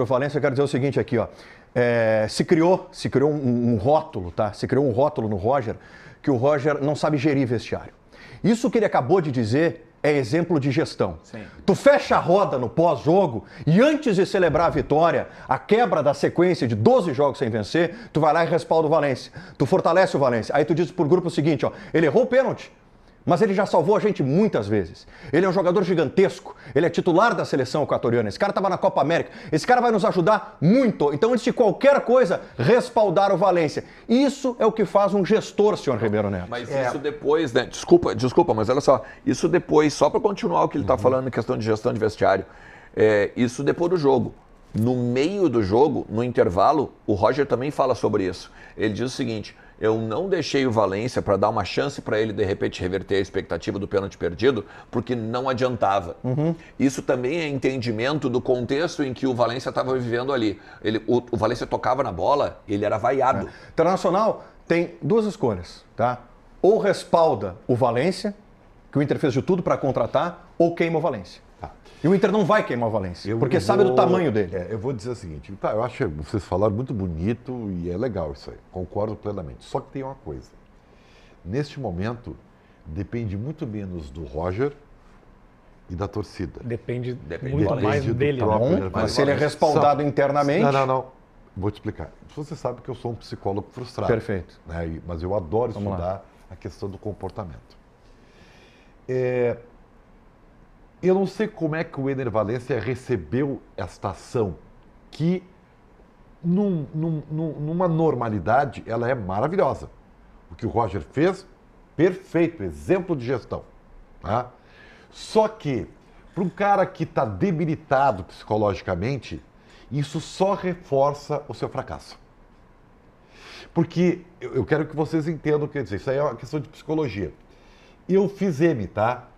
sobre o Valência, eu quero dizer o seguinte aqui, ó. Se criou um rótulo, tá? Se criou um rótulo no Roger, que o Roger não sabe gerir vestiário. Isso que ele acabou de dizer é exemplo de gestão. Sim. Tu fecha a roda no pós-jogo e antes de celebrar a vitória, a quebra da sequência de 12 jogos sem vencer, tu vai lá e respalda o Valência. Tu fortalece o Valência. Aí tu diz pro grupo o seguinte, ó, ele errou o pênalti, mas ele já salvou a gente muitas vezes. Ele é um jogador gigantesco, ele é titular da seleção equatoriana, esse cara estava na Copa América, esse cara vai nos ajudar muito. Então, antes de qualquer coisa, respaldar o Valência. Isso é o que faz um gestor, senhor Ribeiro Neto. Mas isso depois, né? Desculpa, mas olha só, isso depois, só para continuar o que ele está falando em questão de gestão de vestiário, isso depois do jogo. No meio do jogo, no intervalo, o Roger também fala sobre isso. Ele diz o seguinte: eu não deixei o Valência para dar uma chance para ele, de repente, reverter a expectativa do pênalti perdido, porque não adiantava. Isso também é entendimento do contexto em que o Valência estava vivendo ali. O Valência tocava na bola, ele era vaiado. Internacional tem duas escolhas, tá? Ou respalda o Valência, que o Inter fez de tudo para contratar, ou queima o Valência. E o Inter não vai queimar o Valência, porque sabe do tamanho dele. Eu vou dizer o seguinte, eu acho que vocês falaram muito bonito e é legal isso aí, concordo plenamente. Só que tem uma coisa, neste momento depende muito menos do Roger e da torcida. Depende muito mais dele. Mas se ele é respaldado internamente... Não. Vou te explicar. Você sabe que eu sou um psicólogo frustrado. Perfeito. Né? Mas eu adoro estudar a questão do comportamento. Eu não sei como é que o Ener Valencia recebeu esta ação, que numa normalidade ela é maravilhosa. O que o Roger fez, perfeito, exemplo de gestão. Tá? Só que, para um cara que está debilitado psicologicamente, isso só reforça o seu fracasso. Porque eu quero que vocês entendam o que eu dizer. Isso aí é uma questão de psicologia. Eu fiz M, tá?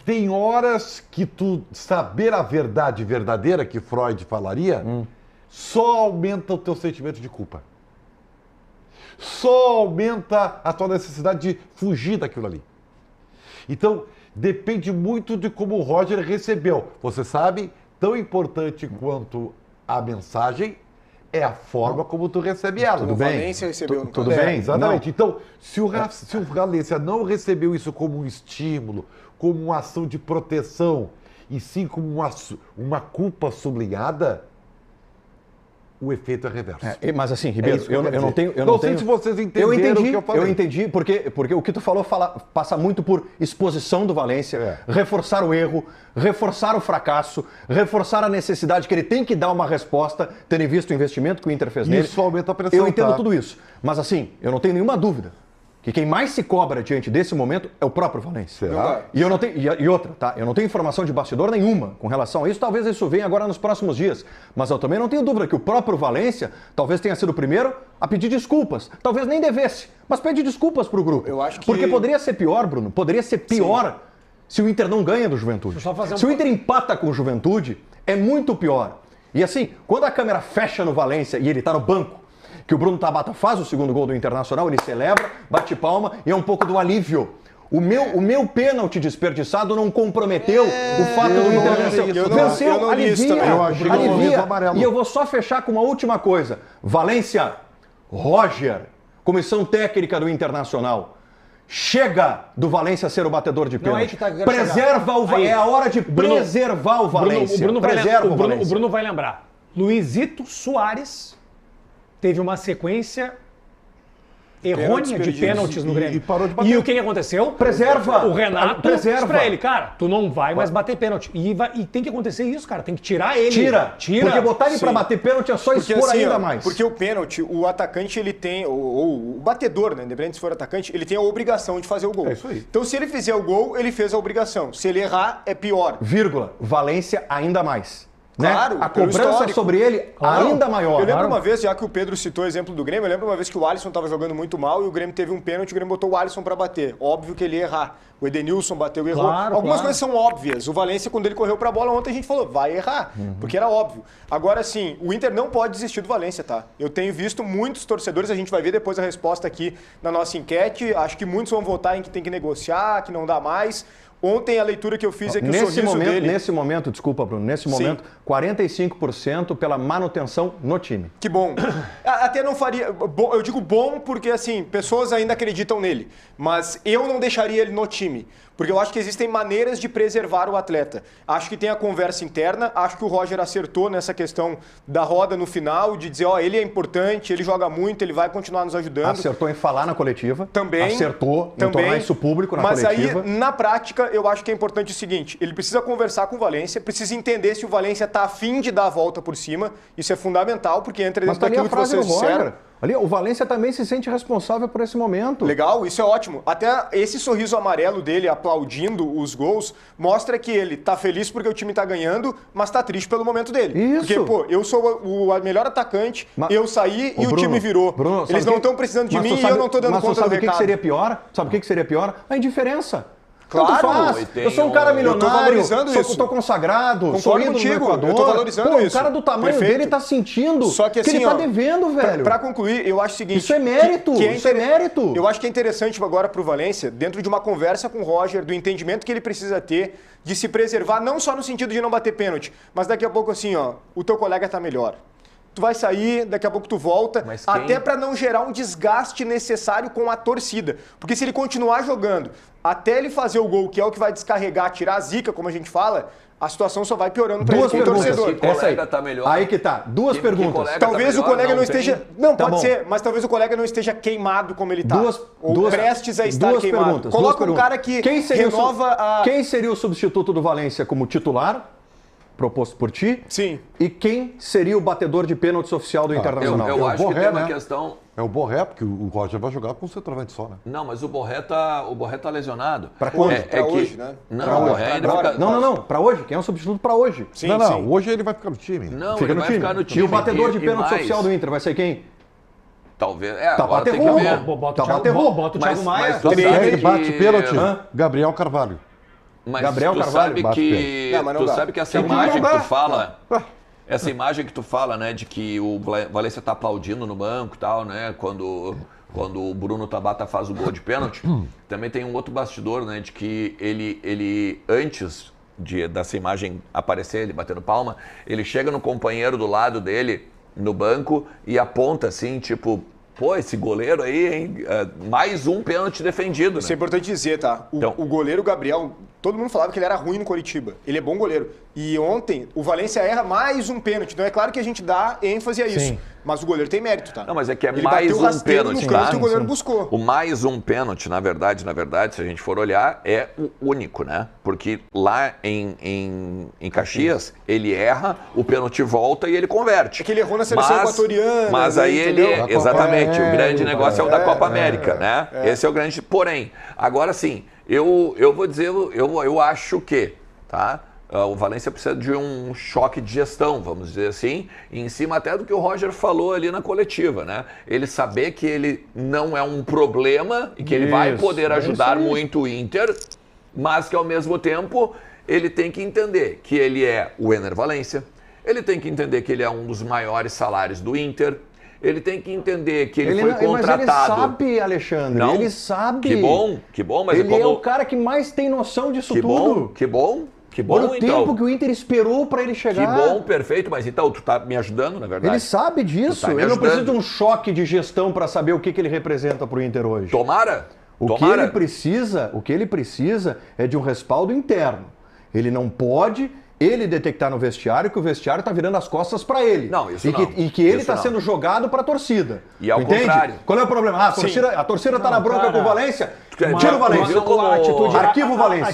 Tem horas que tu saber a verdade verdadeira, que Freud falaria, só aumenta o teu sentimento de culpa. Só aumenta a tua necessidade de fugir daquilo ali. Então, depende muito de como o Roger recebeu. Você sabe, tão importante quanto a mensagem é a forma como tu recebe ela. Tudo bem. Valência recebeu no Tudo bem. Exatamente. Não. Então, se o Valência não recebeu isso como um estímulo, como uma ação de proteção, e sim como uma culpa sublinhada, o efeito é reverso. Mas assim, Ribeiro, eu não tenho... Não sei se vocês entenderam o que eu falei. Eu entendi, porque o que tu falou passa muito por exposição do Valência, reforçar o erro, reforçar o fracasso, reforçar a necessidade que ele tem que dar uma resposta, tendo visto o investimento que o Inter fez nele. Isso aumenta a pressão. Eu entendo tudo isso. Mas assim, eu não tenho nenhuma dúvida que quem mais se cobra diante desse momento é o próprio Valência. Será? E eu não tenho, e outra, tá? Eu não tenho informação de bastidor nenhuma com relação a isso. Talvez isso venha agora nos próximos dias. Mas eu também não tenho dúvida que o próprio Valência talvez tenha sido o primeiro a pedir desculpas. Talvez nem devesse, mas pede desculpas pro grupo. Eu acho que... Porque poderia ser pior, Bruno. Poderia ser pior se o Inter não ganha do Juventude. Se o Inter empata com o Juventude, é muito pior. E assim, quando a câmera fecha no Valência e ele tá no banco, que o Bruno Tabata faz o segundo gol do Internacional, ele celebra, bate palma e é um pouco do alívio. O meu pênalti desperdiçado não comprometeu o fato do Inter venceu, alivia. E eu vou só fechar com uma última coisa. Valência, Roger, comissão técnica do Internacional, chega do Valência ser o batedor de pênalti. Preserva o Valência. É a hora de preservar o Valência. O Bruno vai lembrar. Luizito Soares teve uma sequência errônea de pênaltis no Grêmio. E parou de bater. E o que aconteceu? Preserva. O Renato preserva. disse pra ele, cara, tu não vai mais bater pênalti. E tem que acontecer isso, cara. Tem que tirar ele. Tira. Porque botar ele pra bater pênalti é só expor assim, ainda mais. Porque o pênalti, o atacante, ele tem, ou o batedor, né, independente se for atacante, ele tem a obrigação de fazer o gol. É isso aí. Então, se ele fizer o gol, ele fez a obrigação. Se ele errar, é pior. Vírgula. Valência ainda mais. Claro, né? A cobrança sobre ele ainda maior. Eu lembro uma vez, já que o Pedro citou o exemplo do Grêmio, eu lembro uma vez que o Alisson estava jogando muito mal e o Grêmio teve um pênalti, o Grêmio botou o Alisson para bater. Óbvio que ele ia errar. O Edenilson bateu e errou. Algumas coisas são óbvias. O Valência, quando ele correu para a bola ontem, a gente falou, vai errar, porque era óbvio. Agora, sim, o Inter não pode desistir do Valência, tá? Eu tenho visto muitos torcedores, a gente vai ver depois a resposta aqui na nossa enquete. Acho que muitos vão votar em que tem que negociar, que não dá mais. Ontem a leitura que eu fiz é que o Nesse sorriso momento, dele... nesse momento, desculpa, Bruno, nesse momento, 45% pela manutenção no time. Que bom. Até não faria... Eu digo bom porque, assim, pessoas ainda acreditam nele. Mas eu não deixaria ele no time. Porque eu acho que existem maneiras de preservar o atleta. Acho que tem a conversa interna. Acho que o Roger acertou nessa questão da roda no final, de dizer, ó, ele é importante, ele joga muito, ele vai continuar nos ajudando. Acertou em falar na coletiva. Também. Acertou em também, tornar isso público na mas coletiva. Mas aí, na prática, eu acho que é importante o seguinte, ele precisa conversar com o Valência, precisa entender se o Valência está afim de dar a volta por cima. Isso é fundamental, porque entra dentro daquilo que vocês disseram. Ali, o Valência também se sente responsável por esse momento. Legal, isso é ótimo. Até esse sorriso amarelo dele aplaudindo os gols mostra que ele tá feliz porque o time tá ganhando, mas tá triste pelo momento dele. Isso. Porque, pô, eu sou o melhor atacante, eu saí e o time virou. Bruno, eles não estão precisando de mim e eu não tô dando conta do recado. Sabe o que seria pior? Sabe o que seria pior? A indiferença. Claro, tanto faz. Eu sou um cara milionário, eu tô valorizando isso. Estou consagrado, concordo contigo, eu tô valorizando isso. O cara do tamanho dele tá sentindo só que, assim, ele tá devendo, velho. Pra concluir, eu acho o seguinte... Isso é mérito, isso é mérito. Eu acho que é interessante agora pro Valência, dentro de uma conversa com o Roger, do entendimento que ele precisa ter de se preservar, não só no sentido de não bater pênalti, mas daqui a pouco assim, ó, o teu colega tá melhor. Tu vai sair, daqui a pouco tu volta, até para não gerar um desgaste necessário com a torcida. Porque se ele continuar jogando até ele fazer o gol, que é o que vai descarregar, tirar a zica, como a gente fala, a situação só vai piorando para ele como torcedor. Que colega tá melhor. Aí que tá. Duas perguntas. Talvez o colega não esteja... Não, pode ser, mas talvez o colega não esteja queimado como ele tá. Ou prestes a estar queimado. Perguntas, coloca um cara que renova a... Quem seria o substituto do Valência como titular? Proposto por ti? Sim. E quem seria o batedor de pênaltis oficial do Internacional? Eu acho que tem uma questão... É o Borré, porque o Roger vai jogar com o centroavante só, né? Não, mas o Borré tá lesionado. Pra quando? Pra hoje, né? Não, o Borré ainda fica... Não. Pra hoje. Quem é o substituto pra hoje? Sim, não. Hoje ele vai ficar no time. Não, ele vai ficar no time. E o batedor de pênaltis oficial do Inter vai ser quem? Talvez. Agora tem que ver. Bota o Thiago Maia. Quem é que bate pênalti? Gabriel Carvalho. Mas Gabriel tu Carvalho sabe que essa imagem que tu fala, essa imagem que tu fala, né, de que o Valência tá aplaudindo no banco e tal, né, quando o Bruno Tabata faz o gol de pênalti, também tem um outro bastidor, né, de que ele antes dessa imagem aparecer, ele batendo palma, ele chega no companheiro do lado dele no banco e aponta assim, tipo, pô, esse goleiro aí, hein? Mais um pênalti defendido. Isso é importante dizer, tá? O goleiro Gabriel, todo mundo falava que ele era ruim no Coritiba. Ele é bom goleiro. E ontem, o Valência erra mais um pênalti. Então é claro que a gente dá ênfase a isso. Sim. Mas o goleiro tem mérito, tá? Não, mas é que ele mais bateu um pênalti, no canto tá? E o goleiro buscou. O mais um pênalti, na verdade, se a gente for olhar, é o único, né? Porque lá em Caxias, ele erra, o pênalti volta e ele converte. É que ele errou na seleção equatoriana. Mas aí exatamente, o grande negócio é o da Copa América, né? Esse é o grande... Porém, agora sim, eu vou dizer, eu acho que, tá? O Valência precisa de um choque de gestão, vamos dizer assim, em cima até do que o Roger falou ali na coletiva, né? Ele saber que ele não é um problema e que ele vai poder ajudar muito o Inter, mas que ao mesmo tempo ele tem que entender que ele é o Ener Valência, ele tem que entender que ele é um dos maiores salários do Inter, ele tem que entender que ele foi contratado. Mas ele sabe, Alexandre, não? Ele sabe. Que bom, mas ele é o cara que mais tem noção disso tudo. Que bom. Olha o tempo que o Inter esperou para ele chegar. Que bom, perfeito. Mas então, tu tá me ajudando, na verdade? Ele sabe disso. Ele não precisa de um choque de gestão para saber o que ele representa para o Inter hoje. Tomara. O que ele precisa é de um respaldo interno. Ele não pode... Ele detectar no vestiário que o vestiário está virando as costas para ele. Não, isso e que ele está sendo jogado para a torcida. E ao contrário. Qual é o problema? A torcida está na bronca com o Valência. Tira o Valência. Arquiva o Valência.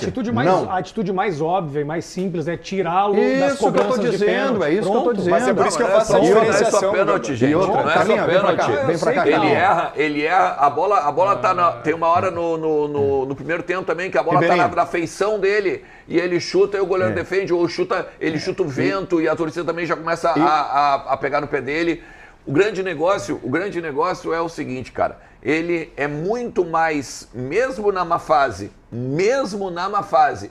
A atitude mais óbvia e mais simples é tirá-lo das cobranças de pênalti. É isso que eu estou dizendo. Mas é por isso que eu faço a diferenciação. Não é só pênalti, gente. Não é só pênalti. Vem pra cá. Ele erra. A bola tá tem uma hora no primeiro tempo também que a bola tá na feição dele e ele chuta e o goleiro defende, ou ele chuta o vento e a torcida também já começa a pegar no pé dele. O grande negócio é o seguinte, cara. Ele é muito mais, mesmo na má fase,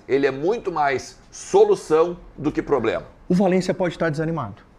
ele é muito mais solução do que problema. O Valência pode estar desanimado.